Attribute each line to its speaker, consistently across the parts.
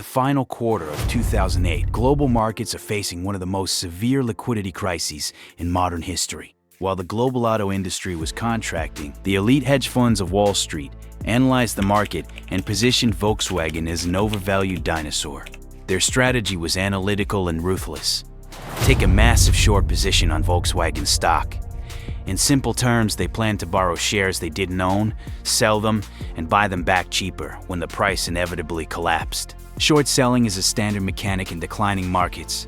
Speaker 1: the final quarter of 2008, global markets are facing one of the most severe liquidity crises in modern history. While the global auto industry was contracting, the elite hedge funds of Wall Street analyzed the market and positioned Volkswagen as an overvalued dinosaur. Their strategy was analytical and ruthless. Take a massive short position on Volkswagen stock. In simple terms, they planned to borrow shares they didn't own, sell them, and buy them back cheaper when the price inevitably collapsed. Short selling is a standard mechanic in declining markets,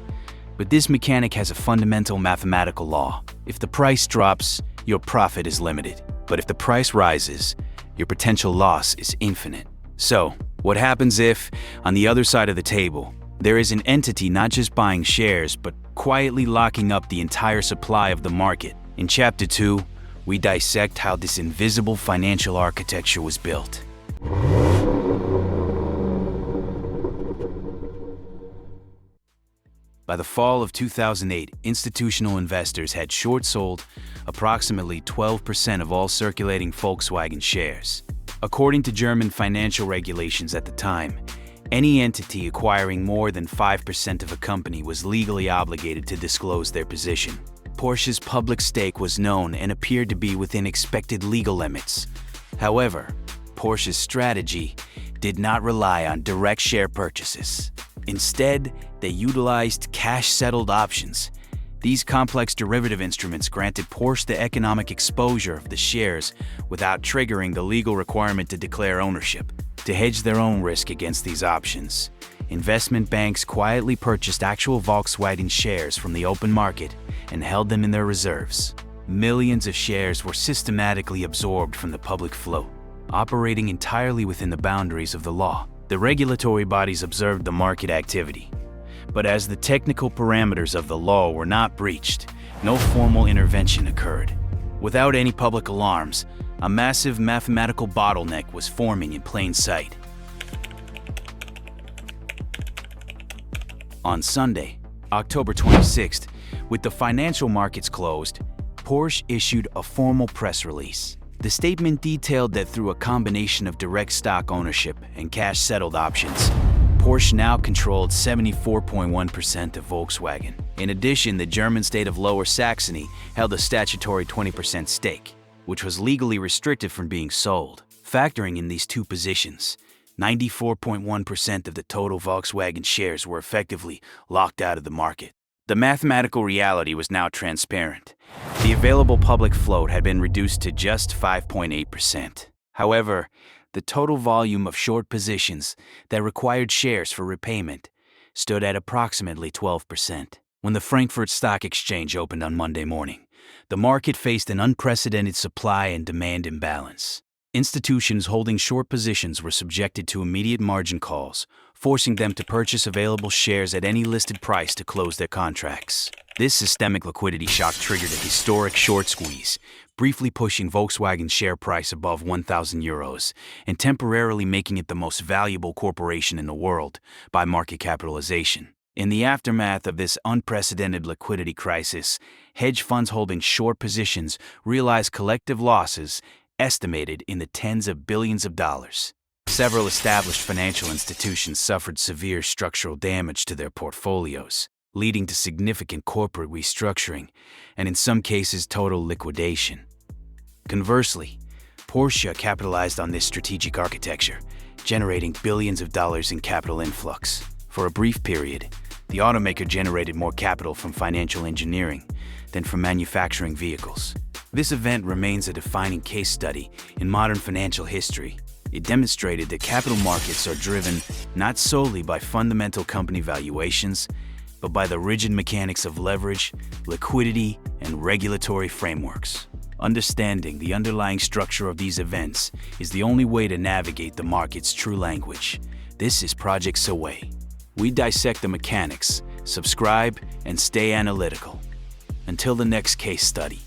Speaker 1: but this mechanic has a fundamental mathematical law. If the price drops, your profit is limited. But if the price rises, your potential loss is infinite. So, what happens if, on the other side of the table, there is an entity not just buying shares, but quietly locking up the entire supply of the market? In Chapter 2, we dissect how this invisible financial architecture was built. By the fall of 2008, institutional investors had short-sold approximately 12% of all circulating Volkswagen shares. According to German financial regulations at the time, any entity acquiring more than 5% of a company was legally obligated to disclose their position. Porsche's public stake was known and appeared to be within expected legal limits. However, Porsche's strategy did not rely on direct share purchases. Instead, they utilized cash-settled options. These complex derivative instruments granted Porsche the economic exposure of the shares without triggering the legal requirement to declare ownership. To hedge their own risk against these options, investment banks quietly purchased actual Volkswagen shares from the open market and held them in their reserves. Millions of shares were systematically absorbed from the public float, operating entirely within the boundaries of the law. The regulatory bodies observed the market activity, but as the technical parameters of the law were not breached, no formal intervention occurred. Without any public alarms, a massive mathematical bottleneck was forming in plain sight. On Sunday, October 26th, with the financial markets closed, Porsche issued a formal press release. The statement detailed that through a combination of direct stock ownership and cash-settled options, Porsche now controlled 74.1% of Volkswagen. In addition, the German state of Lower Saxony held a statutory 20% stake, which was legally restricted from being sold. Factoring in these two positions, 94.1% of the total Volkswagen shares were effectively locked out of the market. The mathematical reality was now transparent. The available public float had been reduced to just 5.8%. However, the total volume of short positions that required shares for repayment stood at approximately 12%. When the Frankfurt Stock Exchange opened on Monday morning, the market faced an unprecedented supply and demand imbalance. Institutions holding short positions were subjected to immediate margin calls, forcing them to purchase available shares at any listed price to close their contracts. This systemic liquidity shock triggered a historic short squeeze, briefly pushing Volkswagen's share price above 1,000 euros and temporarily making it the most valuable corporation in the world by market capitalization. In the aftermath of this unprecedented liquidity crisis, hedge funds holding short positions realized collective losses estimated in the tens of billions of dollars. Several established financial institutions suffered severe structural damage to their portfolios, leading to significant corporate restructuring and, in some cases, total liquidation. Conversely, Porsche capitalized on this strategic architecture, generating billions of dollars in capital influx. For a brief period, the automaker generated more capital from financial engineering than from manufacturing vehicles. This event remains a defining case study in modern financial history. It demonstrated that capital markets are driven not solely by fundamental company valuations, but by the rigid mechanics of leverage, liquidity, and regulatory frameworks. Understanding the underlying structure of these events is the only way to navigate the market's true language. This is Project Saway. We dissect the mechanics, subscribe, and stay analytical. Until the next case study.